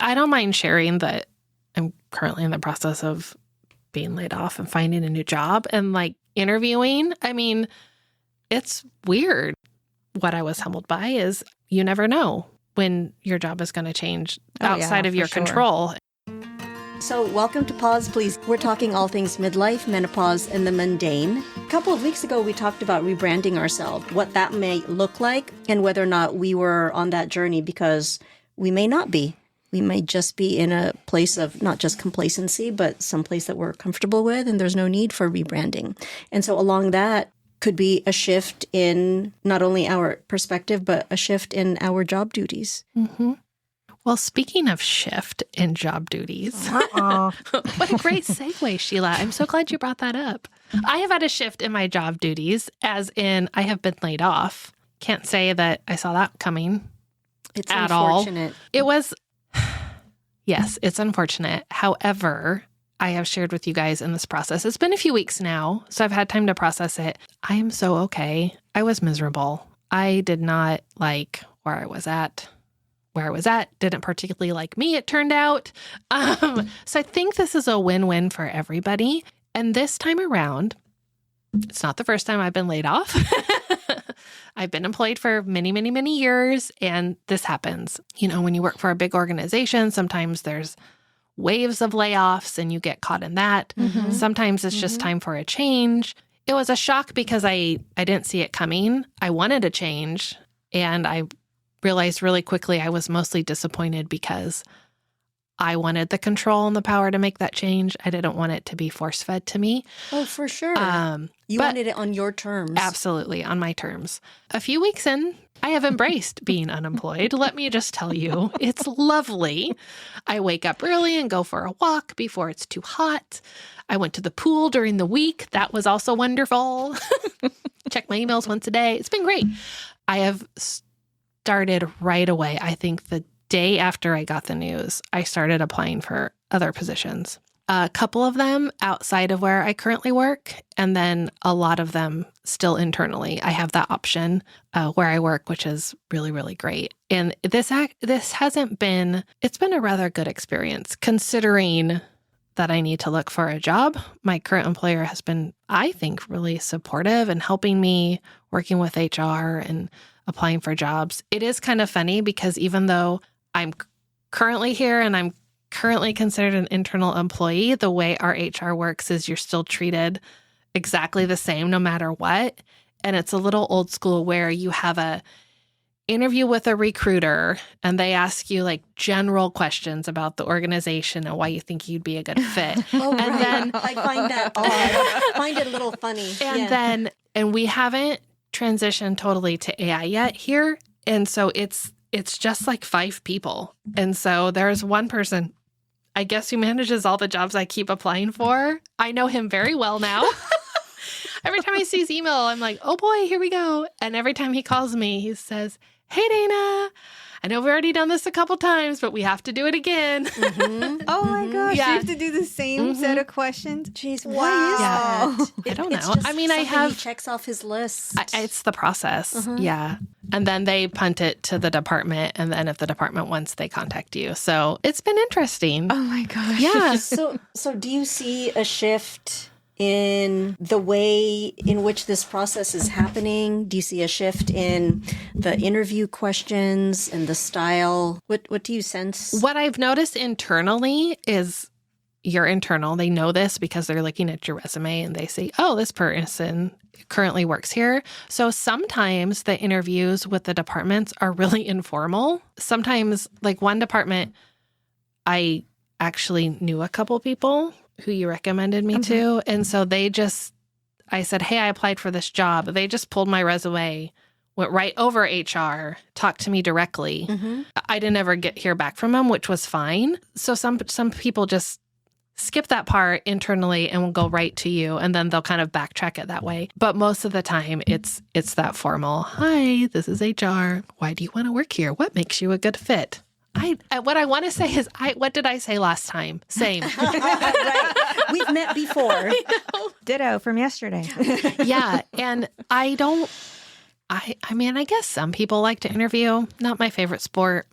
I don't mind sharing that I'm currently in the process of being laid off and finding a new job and like interviewing. I mean, it's weird. What I was humbled by is you never know when your job is going to change outside of your control. So welcome to Pause, Please. We're talking all things midlife, menopause, and the mundane. A couple of weeks ago, we talked about rebranding ourselves, what that may look like, and whether or not we were on that journey, because we may not be. We may just be in a place of not just complacency, but some place that we're comfortable with, and there's no need for rebranding. And so along that could be a shift in not only our perspective, but a shift in our job duties. Mm-hmm. Well, speaking of shift in job duties, what a great segue, Sheila. I'm so glad you brought that up. I have had a shift in my job duties, as in I have been laid off. Can't say that I saw that coming It's at unfortunate. all. It was, yes, it's unfortunate. However, I have shared with you guys in this process. It's been a few weeks now, so I've had time to process it. I am so okay. I was miserable. I did not like where I was at. Didn't particularly like me, it turned out. So I think this is a win-win for everybody. And this time around, it's not the first time I've been laid off. I've been employed for many, many, many years, and this happens. You know, when you work for a big organization, sometimes there's waves of layoffs and you get caught in that. Mm-hmm. Sometimes it's just time for a change. It was a shock because I didn't see it coming. I wanted a change, and I realized really quickly I was mostly disappointed because I wanted the control and the power to make that change. I didn't want it to be force-fed to me. Oh, for sure. You wanted it on your terms. Absolutely, on my terms. A few weeks in, I have embraced being unemployed. Let me just tell you, it's lovely. I wake up early and go for a walk before it's too hot. I went to the pool during the week. That was also wonderful. Check my emails once a day. It's been great. I have started right away. I think the day after I got the news, I started applying for other positions. A couple of them outside of where I currently work, and then a lot of them still internally. I have that option where I work, which is really, really great. And this hasn't been, it's been a rather good experience considering that I need to look for a job. My current employer has been, I think, really supportive and helping me, working with HR and applying for jobs. It is kind of funny because even though I'm currently here and I'm currently considered an internal employee, the way our HR works is you're still treated exactly the same no matter what. And it's a little old school where you have a interview with a recruiter and they ask you like general questions about the organization and why you think you'd be a good fit. Oh, and right. then I find that odd. I find it a little funny. And we haven't transitioned totally to AI yet here. And so it's just like 5 people. And so there's one person, I guess, who manages all the jobs I keep applying for. I know him very well now. Every time I see his email, I'm like, oh boy, here we go. And every time he calls me, he says, hey, Dana, I know we've already done this a couple times, but we have to do it again. Mm-hmm. Oh my gosh, Yeah. you have to do the same set of questions? Jeez, Wow. why is Yeah. that? I don't It's know. just I mean, I something have- He checks off his list. It's the process. Yeah. And then they punt it to the department. And then if the department wants, they contact you. So it's been interesting. Oh my gosh. Yeah. So do you see a shift in the way in which this process is happening? Do you see a shift in the interview questions and the style? What do you sense? What I've noticed internally is you're internal. They know this because they're looking at your resume and they say, oh, this person currently works here. So sometimes the interviews with the departments are really informal. Sometimes, like one department, I actually knew a couple people who you recommended me to. And so I said, hey, I applied for this job. They just pulled my resume, went right over HR, talked to me directly. Mm-hmm. I didn't ever hear back from them, which was fine. So some people just skip that part internally and will go right to you, and then they'll kind of backtrack it that way. But most of the time, it's that formal, hi, this is HR. Why do you want to work here? What makes you a good fit? What I want to say is, what did I say last time? Same. Right. We've met before. Ditto from yesterday. Yeah. And I mean, I guess some people like to interview. Not my favorite sport.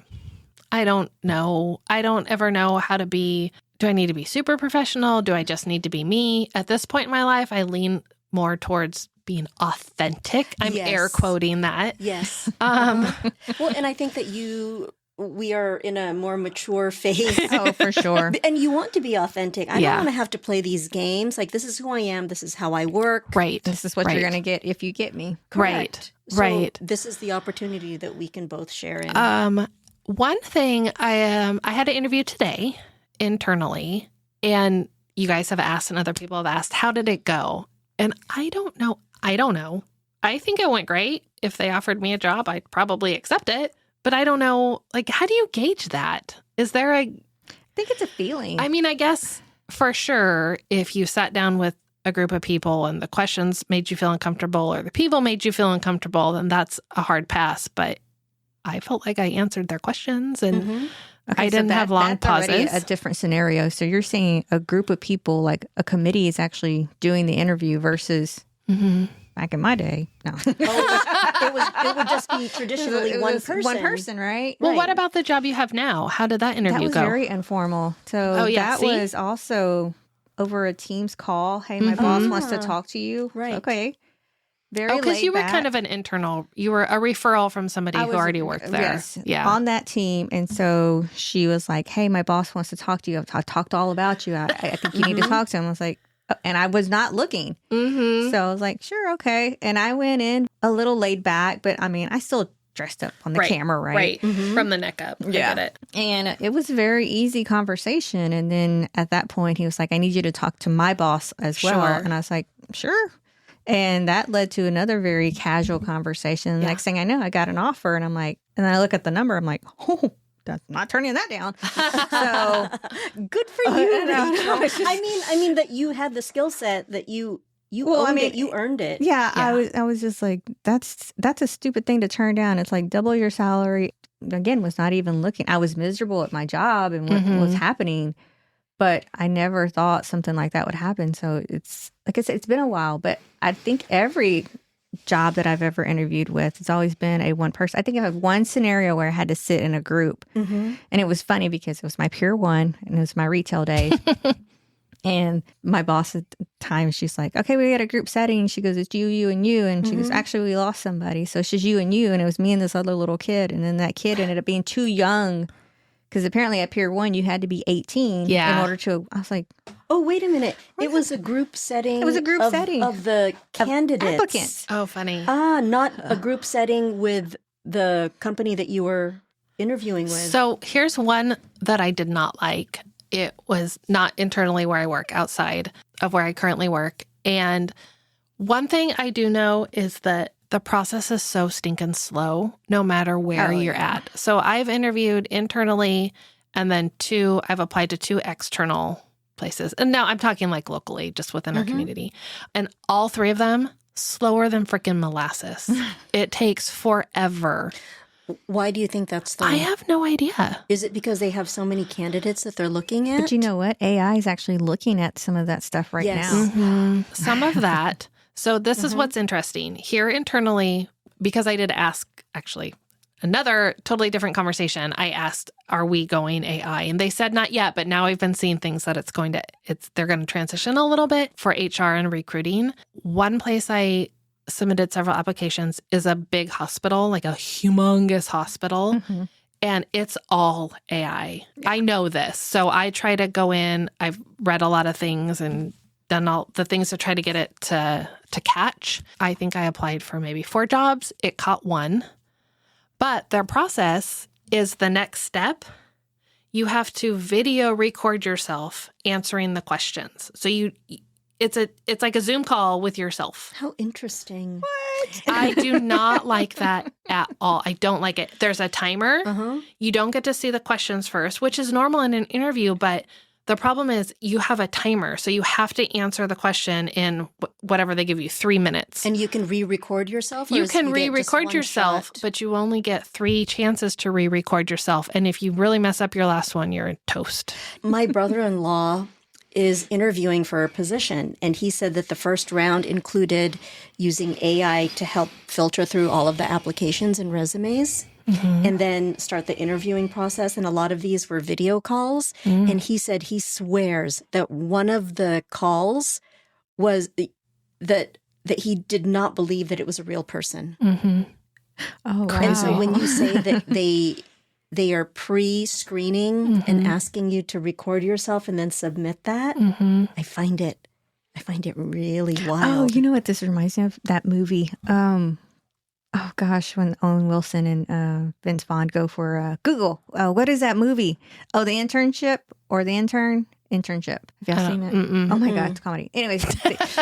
I don't know. I don't ever know how to be. Do I need to be super professional? Do I just need to be me? At this point in my life, I lean more towards being authentic. I'm air quoting that. Yes. Well, and I think that we are in a more mature phase. Oh, for sure. And you want to be authentic. I don't want to have to play these games. Like, this is who I am. This is how I work. Right. This is what you're going to get if you get me. Correct. Right. So this is the opportunity that we can both share in. One thing I had an interview today internally, and you guys have asked and other people have asked, how did it go? And I don't know. I think it went great. If they offered me a job, I'd probably accept it. But I don't know, like, how do you gauge that? Is there I think it's a feeling. I mean, I guess for sure, if you sat down with a group of people and the questions made you feel uncomfortable or the people made you feel uncomfortable, then that's a hard pass. But I felt like I answered their questions and I didn't have long pauses. Already a different scenario. So you're saying a group of people, like a committee is actually doing the interview versus back in my day. No. It would just be traditionally one person. One person, right? Well, what about the job you have now? How did that interview go? That was very informal. So that was also over a Teams call. Hey, my boss wants to talk to you. Right. Okay. Very because you were kind of an internal, you were a referral from somebody who already worked there. Yes, on that team. And so she was like, hey, my boss wants to talk to you. I've talked all about you. I think you need to talk to him. I was like, and I was not looking. So I was like, sure, okay. And I went in a little laid back, but I mean, I still dressed up on the camera, right? Right, from the neck up. Yeah. I get it. And it was a very easy conversation. And then at that point, he was like, I need you to talk to my boss as well. Sure. And I was like, sure. And that led to another very casual conversation. The next thing I know, I got an offer and I'm like, and then I look at the number, I'm like, oh, that's not turning that down. So good for you. I mean that you had the skill set that you owned it, you earned it. Yeah, I was just like, that's a stupid thing to turn down. It's like double your salary. Again, was not even looking. I was miserable at my job and what was happening. But I never thought something like that would happen. So it's, like I said, it's been a while. But I think every job that I've ever interviewed with, it's always been a one person. I think I had one scenario where I had to sit in a group. And it was funny because it was my Pier 1 and it was my retail day. And my boss at the time, she's like, okay, we got a group setting. She goes, it's you, you, and you. And she goes, actually, we lost somebody. So it's just you and you. And it was me and this other little kid. And then that kid ended up being too young. Because apparently at Pier 1, you had to be 18 in order to, I was like, oh, wait a minute. It was a group setting. It was a group setting. Of the candidates. Applicants. Oh, funny. Not a group setting with the company that you were interviewing with. So here's one that I did not like. It was not internally where I work, outside of where I currently work. And one thing I do know is that the process is so stinking slow, no matter where you're at. So I've interviewed internally, and then I've applied to 2 external places. And now I'm talking like locally, just within our community. And all 3 of them, slower than freaking molasses. It takes forever. Why do you think that's I have no idea. Is it because they have so many candidates that they're looking at? But you know what? AI is actually looking at some of that stuff right now. Some of that. So this is what's interesting. Here internally, because I did ask, actually, another totally different conversation, I asked, are we going AI? And they said not yet, but now I've been seeing things that they're going to transition a little bit for HR and recruiting. One place I submitted several applications is a big hospital, like a humongous hospital. And it's all AI. Yeah. I know this. So I try to go in, I've read a lot of things and done all the things to try to get it to catch. I think I applied for maybe 4 jobs. It caught 1. But their process is the next step. You have to video record yourself answering the questions. So it's like a Zoom call with yourself. How interesting. What? I do not like that at all. I don't like it. There's a timer. You don't get to see the questions first, which is normal in an interview, but the problem is you have a timer, so you have to answer the question in whatever they give you, 3 minutes. And you can re-record yourself? You can re-record yourself, but you only get 3 chances to re-record yourself. And if you really mess up your last one, you're toast. My brother-in-law is interviewing for a position, and he said that the first round included using AI to help filter through all of the applications and resumes. and then start the interviewing process. And a lot of these were video calls. And he said he swears that one of the calls was that he did not believe that it was a real person. Oh, wow. And so when you say that they are pre-screening and asking you to record yourself and then submit that, I find it really wild. Oh, you know what this reminds me of? That movie. Oh gosh, when Owen Wilson and Vince Vaughn go for Google. What is that movie? Oh, The Internship or The Internship. Have y'all seen it? Oh my God, it's comedy. Anyways,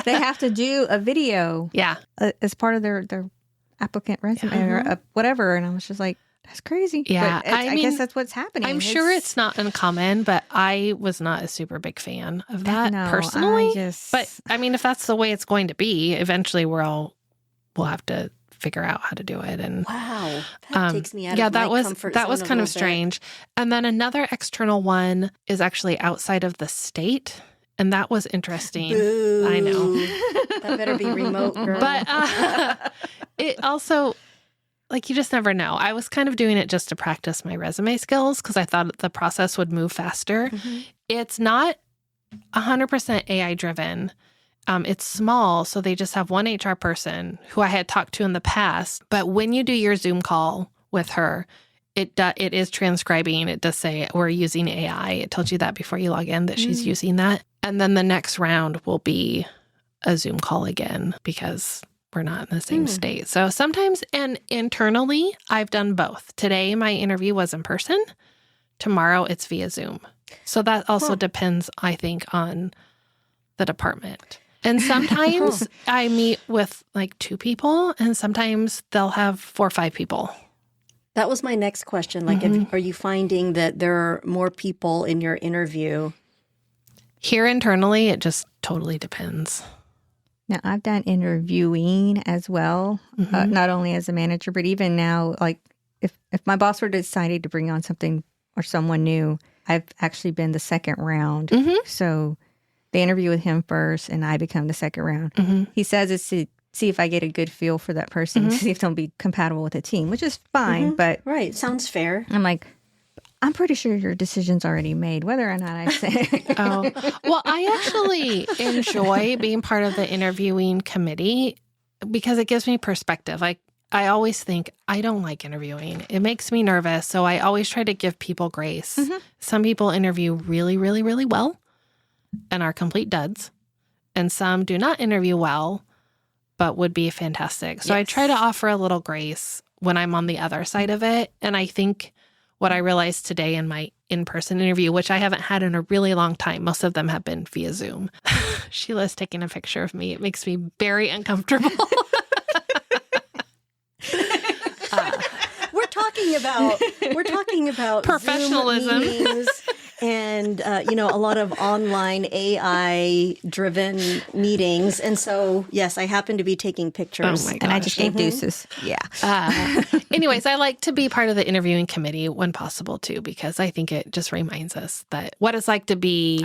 they have to do a video. Yeah. As part of their applicant resume or whatever. And I was just like, that's crazy. Yeah. But I guess that's what's happening. I'm sure it's not uncommon, but I was not a super big fan of that personally. But I mean, if that's the way it's going to be, eventually we'll have to figure out how to do it. And wow, that takes me out of my comfort zone. That was kind of strange. And then another external one is actually outside of the state. And that was interesting. Boo. I know. That better be remote, girl. But it also, like, you just never know. I was kind of doing it just to practice my resume skills because I thought the process would move faster. It's not 100% AI driven. It's small, so they just have one HR person who I had talked to in the past. But when you do your Zoom call with her, it is transcribing. It does say we're using AI. It tells you that before you log in that she's using that. And then the next round will be a Zoom call again because we're not in the same state. So sometimes, and internally, I've done both. Today, my interview was in person. Tomorrow, it's via Zoom. So that also depends, I think, on the department. And sometimes I meet with like 2 people, and sometimes they'll have 4 or 5 people. That was my next question. Like, are you finding that there are more people in your interview? Here internally, it just totally depends. Now, I've done interviewing as well, not only as a manager, but even now, like if my boss were decided to bring on something or someone new, I've actually been the second round. So they interview with him first and I become the second round. He says it's to see if I get a good feel for that person, see if they'll be compatible with the team, which is fine. But right, sounds fair. I'm like, I'm pretty sure your decision's already made, whether or not I say. Well, I actually enjoy being part of the interviewing committee because it gives me perspective. Like, I always think, I don't like interviewing. It makes me nervous. So I always try to give people grace. Some people interview really, really, really well and are complete duds. And some do not interview well, but would be fantastic. So I try to offer a little grace when I'm on the other side of it. And I think what I realized today in my in-person interview, which I haven't had in a really long time, most of them have been via Zoom. Sheila's taking a picture of me. It makes me very uncomfortable. We're talking about professionalism. Zoom meetings and a lot of online AI driven meetings. And so, yes, I happen to be taking pictures. Oh my gosh. And I just gave deuces. Yeah. Anyways, I like to be part of the interviewing committee when possible too, because I think it just reminds us that what it's like to be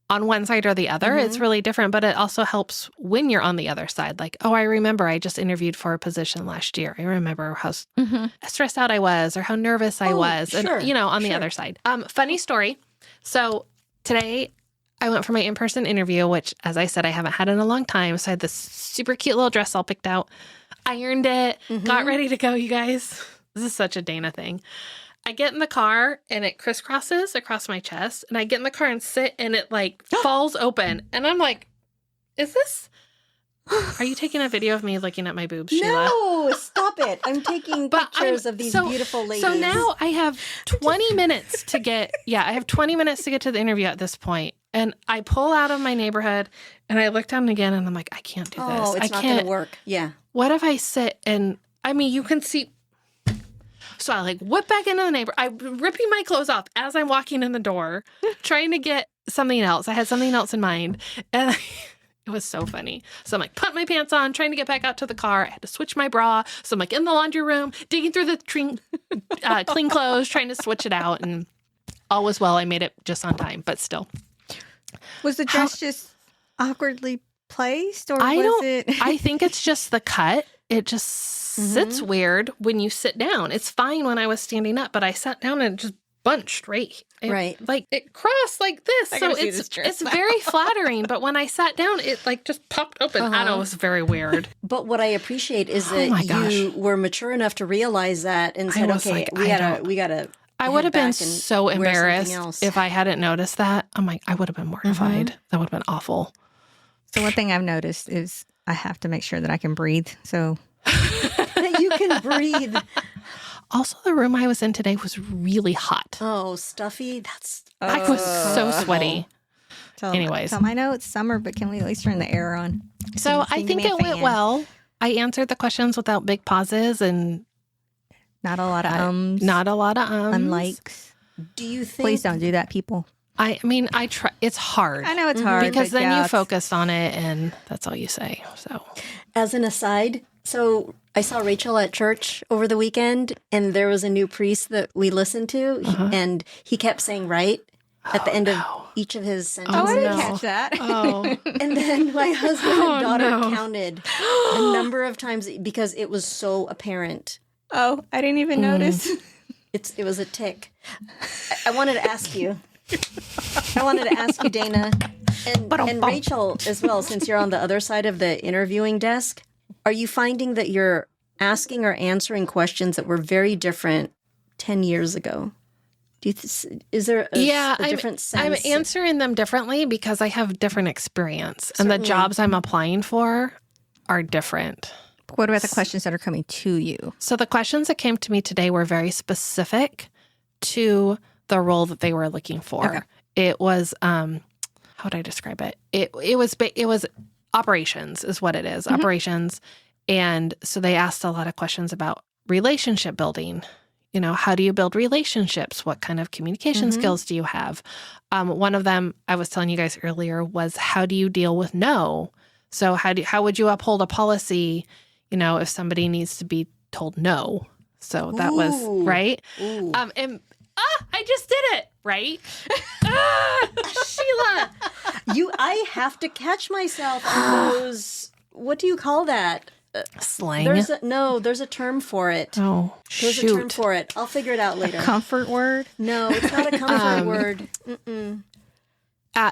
on one side or the other. It's really different, but it also helps when you're on the other side. Like, oh, I remember I just interviewed for a position last year. I remember how stressed out I was or how nervous I was. Sure, and, on the other side. Funny story. So today I went for my in-person interview, which, as I said, I haven't had in a long time. So I had this super cute little dress all picked out, ironed it, got ready to go, you guys. This is such a Dana thing. I get in the car and it crisscrosses across my chest, and I get in the car and sit and it like falls open. And I'm like, are you taking a video of me looking at my boobs, Sheila? No, stop it. I'm taking pictures of these beautiful ladies. So now I have 20 minutes to get, I have 20 minutes to get to the interview at this point. And I pull out of my neighborhood and I look down again and I'm like, I can't do this. Oh, it's not going to work. Yeah. What if I sit and, you can see. So I whip back into the neighborhood. I'm ripping my clothes off as I'm walking in the door, trying to get something else. I had something else in mind. And it was so funny. So I'm put my pants on, trying to get back out to the car. I had to switch my bra. So I'm in the laundry room, digging through the clean clothes, trying to switch it out. And all was well. I made it just on time, but still. Was the dress just awkwardly placed or was it? I think it's just the cut. it just sits weird when you sit down. It's fine when I was standing up, but I sat down and it just bunched right. Like it crossed like this. So it's very flattering. But when I sat down, it like just popped open. I don't know, it was very weird. But what I appreciate is that you were mature enough to realize that and said, okay, like, we gotta. I would have been so embarrassed if I hadn't noticed that. I'm like, I would have been mortified. That would have been awful. So one thing I've noticed is I have to make sure that I can breathe. So that you can breathe. Also, the room I was in today was really hot. Oh, stuffy. I was so sweaty. Anyways. I know it's summer, but can we at least turn the air on? So I think it went well. I answered the questions without big pauses and not a lot of ums. Not a lot of ums. Unlikes. Do you think... Please don't do that, people. I mean, I try. It's hard. I know it's hard. Because then you focus on it and that's all you say. So, as an aside, so I saw Rachel at church over the weekend and there was a new priest that we listened to and he kept saying right at the end of each of his sentences. Oh, I didn't catch that. And then my husband and daughter counted the number of times because it was so apparent. Oh, I didn't even notice. It was a tick. I wanted to ask you. Dana, and Rachel as well, since you're on the other side of the interviewing desk, are you finding that you're asking or answering questions that were very different 10 years ago? Is there a different sense? I'm answering them differently because I have different experience. Certainly. And the jobs I'm applying for are different. What about the questions that are coming to you? So the questions that came to me today were very specific to the role that they were looking for. Okay. It was, how would I describe it? It was operations is what it is, operations. And so they asked a lot of questions about relationship building. You know, how do you build relationships? What kind of communication skills do you have? One of them I was telling you guys earlier was how do you deal with no? So how would you uphold a policy, you know, if somebody needs to be told no? So that was right. I just did it, right? Sheila. I have to catch myself on those, what do you call that? Slang? There's a term for it. Oh, There's a term for it. I'll figure it out later. A comfort word? No, it's not a comfort word. Mm-mm.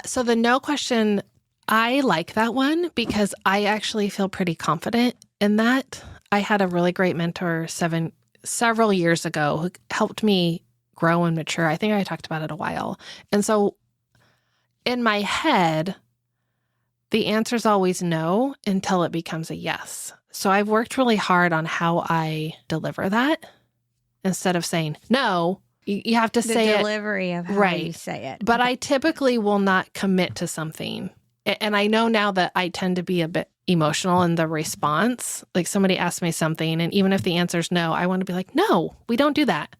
So the no question, I like that one because I actually feel pretty confident in that. I had a really great mentor several years ago who helped me grow and mature. I think I talked about it a while. And so in my head, the answer is always no until it becomes a yes. So I've worked really hard on how I deliver that. Instead of saying no, you have to say it. The delivery of how you say it. But I typically will not commit to something. And I know now that I tend to be a bit emotional in the response. Like somebody asks me something, and even if the answer is no, I want to be like, no, we don't do that.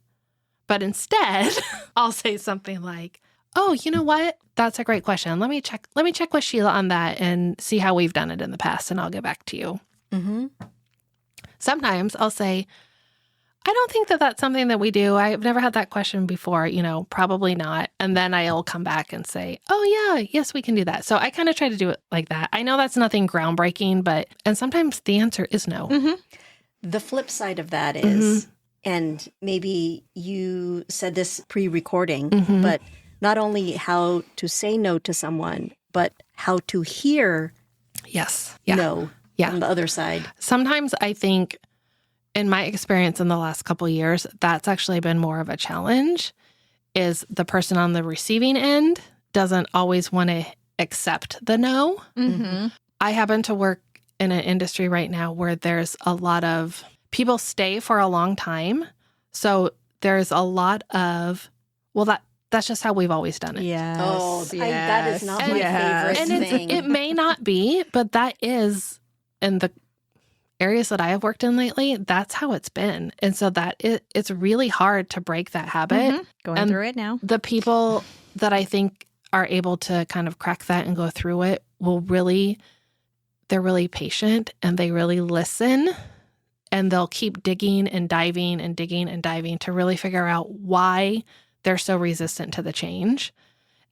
But instead, I'll say something like, oh, you know what? That's a great question. Let me check with Sheila on that and see how we've done it in the past, and I'll get back to you. Sometimes I'll say, I don't think that that's something that we do. I've never had that question before, you know, probably not. And then I'll come back and say, oh, yeah, yes, we can do that. So I kind of try to do it like that. I know that's nothing groundbreaking, and sometimes the answer is no. The flip side of that is, and maybe you said this pre-recording, but not only how to say no to someone, but how to hear no on the other side. Sometimes I think, in my experience in the last couple of years, that's actually been more of a challenge, is the person on the receiving end doesn't always want to accept the no. I happen to work in an industry right now where there's a lot of people stay for a long time. So there's a lot of, well, that's just how we've always done it. Yes. Oh, that is not my favorite thing. It may not be, but that is in the areas that I have worked in lately, that's how it's been. And so it's really hard to break that habit. Going through it now. The people that I think are able to kind of crack that and go through it they're really patient and they really listen, and they'll keep digging and diving and digging and diving to really figure out why they're so resistant to the change.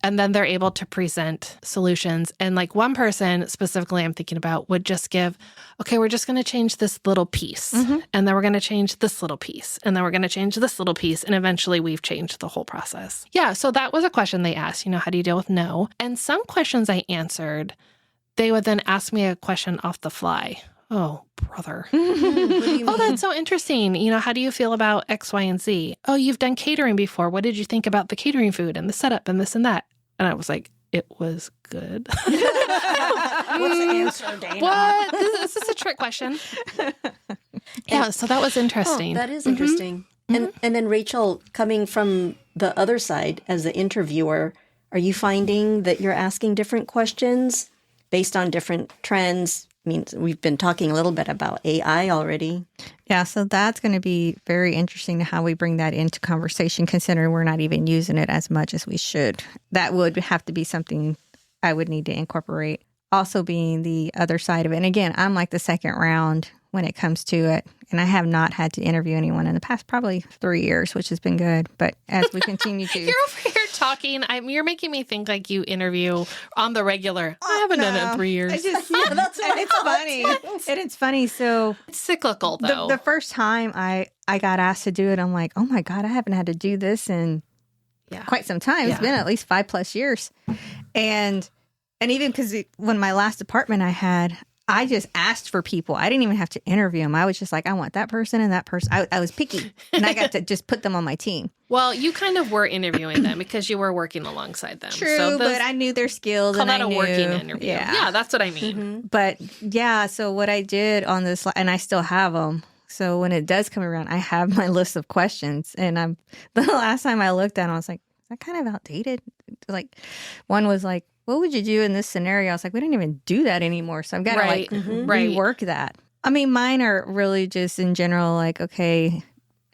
And then they're able to present solutions. And like one person specifically I'm thinking about would just give, okay, we're just going to change this little piece. And then we're going to change this little piece. And then we're going to change this little piece. And eventually we've changed the whole process. Yeah. So that was a question they asked, how do you deal with no? And some questions I answered, they would then ask me a question off the fly. Oh, brother. Oh, that's so interesting. How do you feel about X, Y, and Z? Oh, you've done catering before. What did you think about the catering food and the setup and this and that? And I was like, it was good. What's the answer, Dana? What? This is a trick question. Yeah, so that was interesting. Oh, that is interesting. And then Rachel, coming from the other side as the interviewer, are you finding that you're asking different questions based on different trends? I mean, we've been talking a little bit about AI already. Yeah, so that's going to be very interesting to how we bring that into conversation, considering we're not even using it as much as we should. That would have to be something I would need to incorporate. Also being the other side of it. And again, I'm like the second round when it comes to it. And I have not had to interview anyone in the past probably 3 years, which has been good. But as we continue to... You're over here talking. You're making me think like you interview on the regular. I haven't done it in 3 years. That's what it's funny. And it's funny. So it's cyclical, though. The first time I got asked to do it, I'm like, oh my God, I haven't had to do this in quite some time. It's been at least 5+ years. And even because when my last department I just asked for people. I didn't even have to interview them. I was just like, I want that person and that person. I was picky, and I got to just put them on my team. Well, you kind of were interviewing them because you were working alongside them. True, but I knew their skills. Call and that a working interview. Yeah, that's what I mean. But yeah, so what I did on this, and I still have them. So when it does come around, I have my list of questions. And the last time I looked at it, I was like, is that kind of outdated? Like, one was like, what would you do in this scenario? I was like, we don't even do that anymore. So I've got to rework that. I mean, mine are really just in general, like, okay.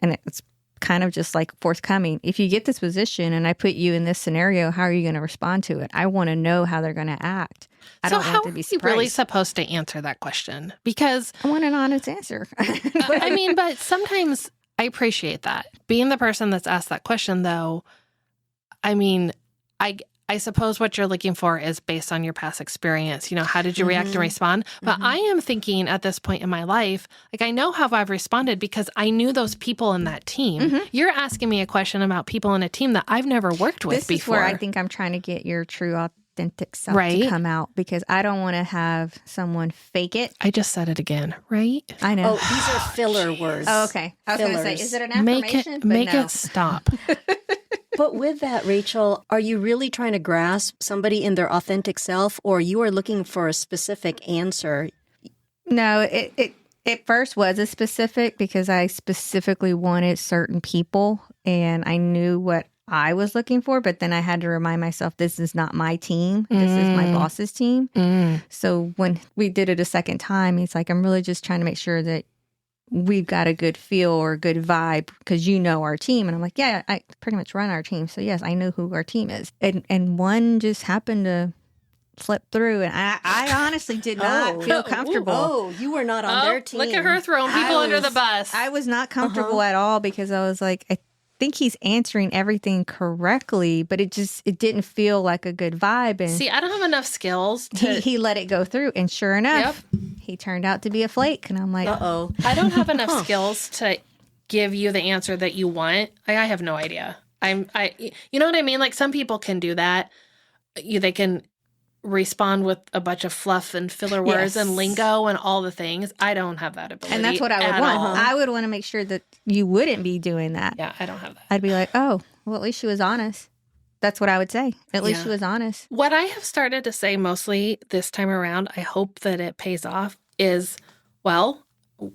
And it's kind of just like forthcoming. If you get this position and I put you in this scenario, how are you going to respond to it? I want to know how they're going to act. I don't want to be surprised. So how are you really supposed to answer that question? Because I want an honest answer. But sometimes I appreciate that. Being the person that's asked that question, though, I mean, I suppose what you're looking for is based on your past experience. How did you react and respond? But I am thinking at this point in my life, like I know how I've responded because I knew those people in that team. You're asking me a question about people in a team that I've never worked with before. This is where I think I'm trying to get your true authentic self to come out, because I don't want to have someone fake it. I just said it again, right? I know. Oh, these are filler words. Oh, okay. I was going to say, is it an affirmation? Make it stop. But with that, Rachel, are you really trying to grasp somebody in their authentic self, or you are looking for a specific answer? No, it first was a specific, because I specifically wanted certain people and I knew what I was looking for, but then I had to remind myself, this is not my team. This is my boss's team. So when we did it a second time, it's like, I'm really just trying to make sure that we've got a good feel or a good vibe, because you know our team. And I'm like, yeah, I pretty much run our team. So yes, I know who our team is. And one just happened to slip through. And I honestly did not feel comfortable. Oh, you were not on their team. Look at her throwing people under the bus. I was not comfortable at all, because I was like, I think he's answering everything correctly, but it didn't feel like a good vibe. And see, I don't have enough skills he let it go through, and sure enough, he turned out to be a flake. And I'm like, I don't have enough skills to give you the answer that you want. I have no idea. You know what I mean? Like, some people can do that. They can respond with a bunch of fluff and filler words and lingo and all the things. I don't have that ability. And that's what I would want. I would want to make sure that you wouldn't be doing that. Yeah, I don't have that. I'd be like, oh, well, at least she was honest. That's what I would say. At least she was honest. What I have started to say mostly this time around, I hope that it pays off, is, well,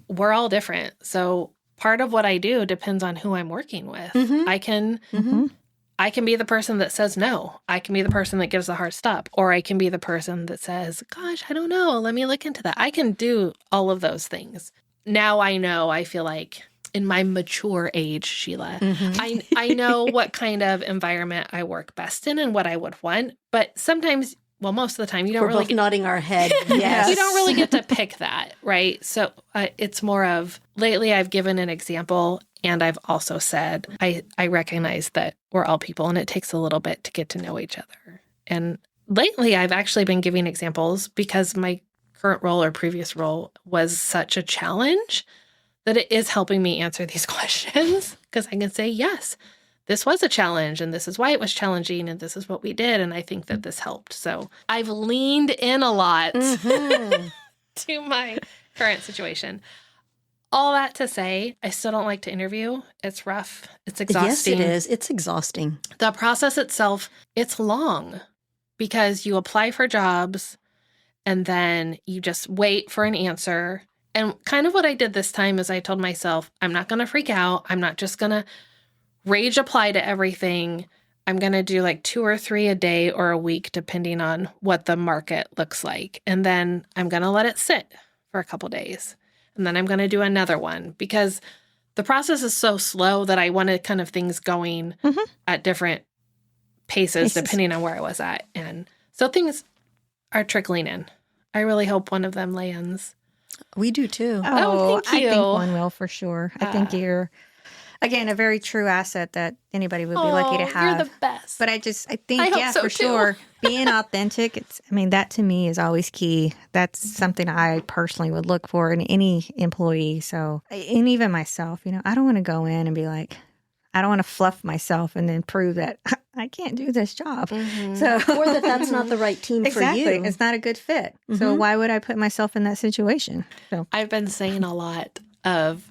we're all different. So part of what I do depends on who I'm working with. I can be the person that says no. I can be the person that gives the hard stop. Or I can be the person that says, gosh, I don't know. Let me look into that. I can do all of those things. Now I feel like in my mature age, Sheila, I know what kind of environment I work best in and what I would want. But sometimes, well, most of the time, you don't We're really both nodding our head. Yes. You don't really get to pick that, right? So it's more of, lately I've given an example, And I've also said, I recognize that we're all people and it takes a little bit to get to know each other. And lately, I've actually been giving examples because my current role or previous role was such a challenge that it is helping me answer these questions because I can say, yes, this was a challenge and this is why it was challenging and this is what we did. And I think that this helped. So I've leaned in a lot to my current situation. All that to say, I still don't like to interview. It's rough. It's exhausting. Yes, it is. It's exhausting. The process itself, it's long because you apply for jobs and then you just wait for an answer. And kind of what I did this time is I told myself, I'm not going to freak out. I'm not just going to rage apply to everything. I'm going to do like 2 or 3 a day or a week, depending on what the market looks like. And then I'm going to let it sit for a couple days. And then I'm going to do another one because the process is so slow that I wanted kind of things going at different paces depending on where I was at. And so things are trickling in. I really hope one of them lands. We do too. Oh, thank you. I think one will for sure. I think you're, again, a very true asset that anybody would be lucky to have. You're the best. But I think, I hope yeah, so for too. sure, being authentic, that to me is always key. That's something I personally would look for in any employee. So, and even myself, I don't want to go in and be like, I don't want to fluff myself and then prove that I can't do this job. So, Or that's not the right team for you. Exactly. It's not a good fit. So why would I put myself in that situation? So I've been saying a lot of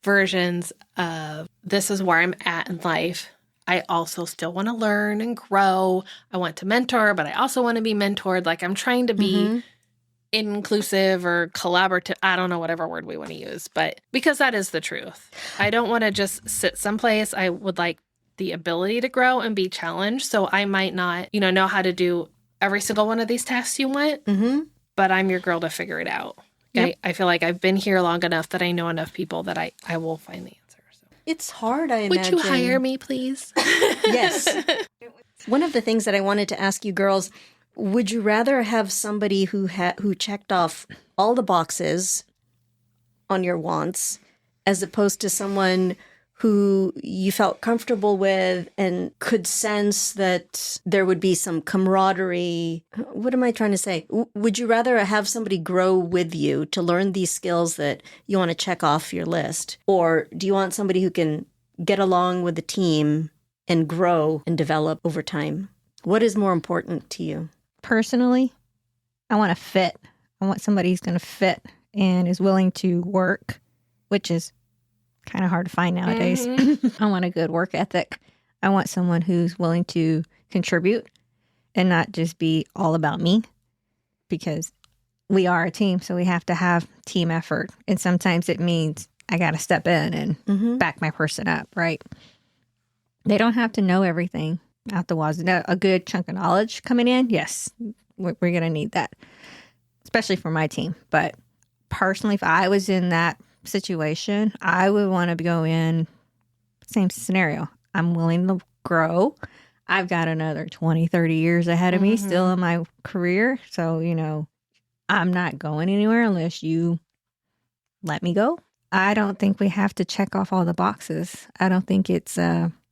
versions of this is where I'm at in life. I also still want to learn and grow. I want to mentor, but I also want to be mentored. Like I'm trying to be inclusive or collaborative. I don't know, whatever word we want to use, but because that is the truth. I don't want to just sit someplace. I would like the ability to grow and be challenged. So I might not, know how to do every single one of these tasks you want, but I'm your girl to figure it out. Okay? Yep. I feel like I've been here long enough that I know enough people that I will find the answer. So. It's hard, I imagine. Would you hire me, please? Yes. One of the things that I wanted to ask you girls, would you rather have somebody who checked off all the boxes on your wants as opposed to someone who you felt comfortable with and could sense that there would be some camaraderie? What am I trying to say? Would you rather have somebody grow with you to learn these skills that you want to check off your list? Or do you want somebody who can get along with the team and grow and develop over time? What is more important to you? Personally, I want to fit. I want somebody who's going to fit and is willing to work, which is kind of hard to find nowadays. I want a good work ethic. I want someone who's willing to contribute and not just be all about me, because we are a team, so we have to have team effort. And sometimes it means I got to step in and back my person up, right? They don't have to know everything out the wazoo. A good chunk of knowledge coming in, yes, we're going to need that, especially for my team. But personally, if I was in that situation, I would want to go in, same scenario. I'm willing to grow. I've got another 20, 30 years ahead of me still in my career. So, I'm not going anywhere unless you let me go. I don't think we have to check off all the boxes. I don't think it's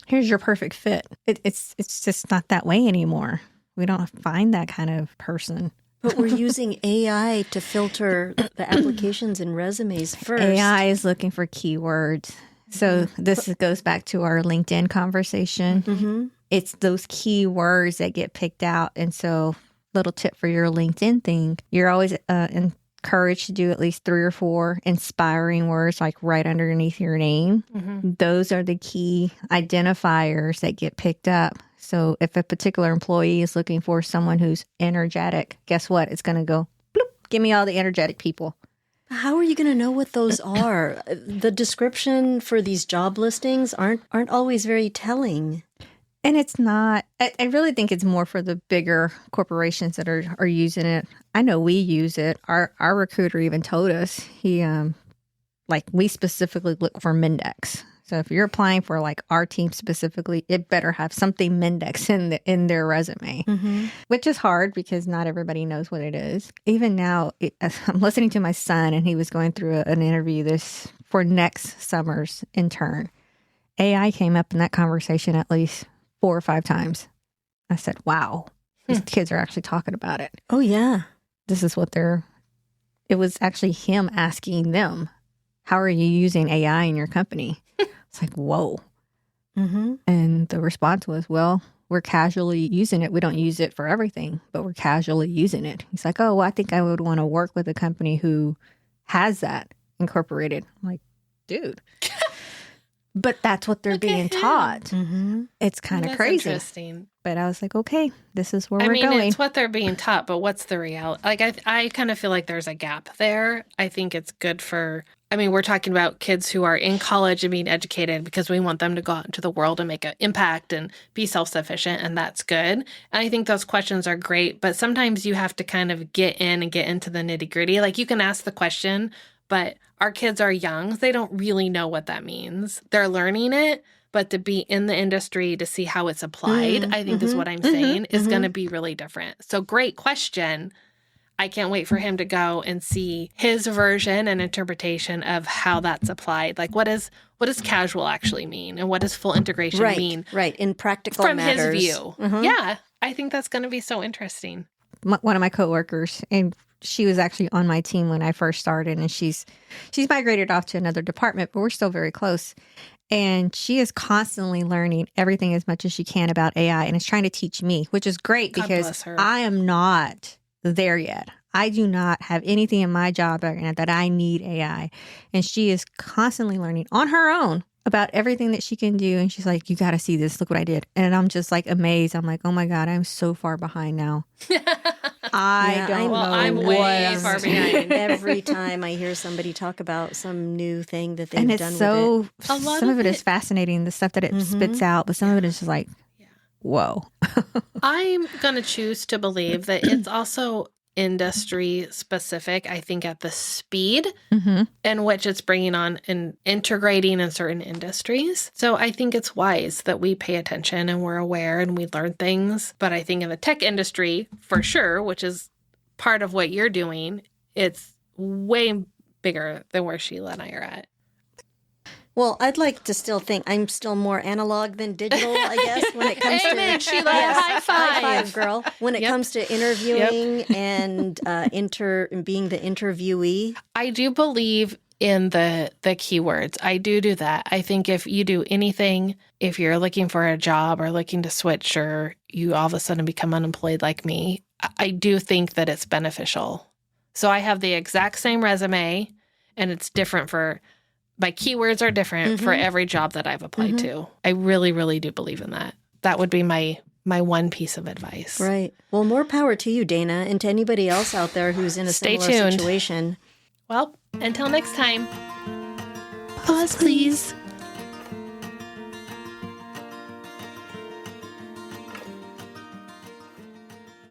here's your perfect fit. It's just not that way anymore. We don't find that kind of person. But we're using AI to filter the applications and resumes first. AI is looking for keywords. So this goes back to our LinkedIn conversation. It's those keywords that get picked out. And so little tip for your LinkedIn thing, you're always encouraged to do at least 3 or 4 inspiring words, like right underneath your name. Those are the key identifiers that get picked up. So if a particular employee is looking for someone who's energetic, guess what? It's going to go, bloop, give me all the energetic people. How are you going to know what those are? The description for these job listings aren't always very telling. And it's not, I really think it's more for the bigger corporations that are using it. I know we use it. Our recruiter even told us, we specifically look for Mindex. So if you're applying for like our team specifically, it better have something Mendex in their resume, which is hard because not everybody knows what it is. Even now, I'm listening to my son, and he was going through an interview for next summer's intern. AI came up in that conversation at least 4 or 5 times. I said, wow, these kids are actually talking about it. Oh, yeah. This is what it was actually him asking them, how are you using AI in your company? It's like, whoa. And the response was, well, we're casually using it. We don't use it for everything, but we're casually using it. He's like, oh, well, I think I would want to work with a company who has that incorporated. I'm like, dude. But that's what they're being taught. It's kind of crazy. Interesting. But I was like, okay, this is where we're going. It's what they're being taught, but what's the reality? Like, I kind of feel like there's a gap there. I think it's good we're talking about kids who are in college and being educated because we want them to go out into the world and make an impact and be self-sufficient, and that's good. And I think those questions are great, but sometimes you have to kind of get into the nitty-gritty. Like, you can ask the question, but our kids are young. They don't really know what that means. They're learning it, but to be in the industry to see how it's applied, I think is what I'm saying, is going to be really different. So great question. I can't wait for him to go and see his version and interpretation of how that's applied. Like, what does casual actually mean? And what does full integration mean? Right, in practical from matters. His view. Yeah, I think that's going to be so interesting. One of my coworkers, and she was actually on my team when I first started, and she's migrated off to another department, but we're still very close. And she is constantly learning everything as much as she can about AI, and is trying to teach me, which is great because I am not there yet. I do not have anything in my job that I need AI. And she is constantly learning on her own about everything that she can do. And she's like, you got to see this. Look what I did. And I'm just like amazed. I'm like, oh my God, I'm so far behind now. I'm way far behind. Every time I hear somebody talk about some new thing that they've done with it. Some of it is fascinating, the stuff that it spits out, but some of it is just like, whoa. I'm going to choose to believe that it's also industry specific, I think, at the speed in which it's bringing on and integrating in certain industries. So I think it's wise that we pay attention and we're aware and we learn things. But I think in the tech industry, for sure, which is part of what you're doing, it's way bigger than where Sheila and I are at. Well, I'd like to still think I'm still more analog than digital, I guess, when it comes Amen, to... Sheila. High five. High five, girl. When it comes to interviewing and being the interviewee. I do believe in the keywords. I do that. I think if you do anything, if you're looking for a job or looking to switch, or you all of a sudden become unemployed like me, I do think that it's beneficial. So I have the exact same resume, and it's different my keywords are different for every job that I've applied to. I really, really do believe in that. That would be my one piece of advice. Right. Well, more power to you, Dana, and to anybody else out there who's in a similar situation. Well, until next time. Pause, please.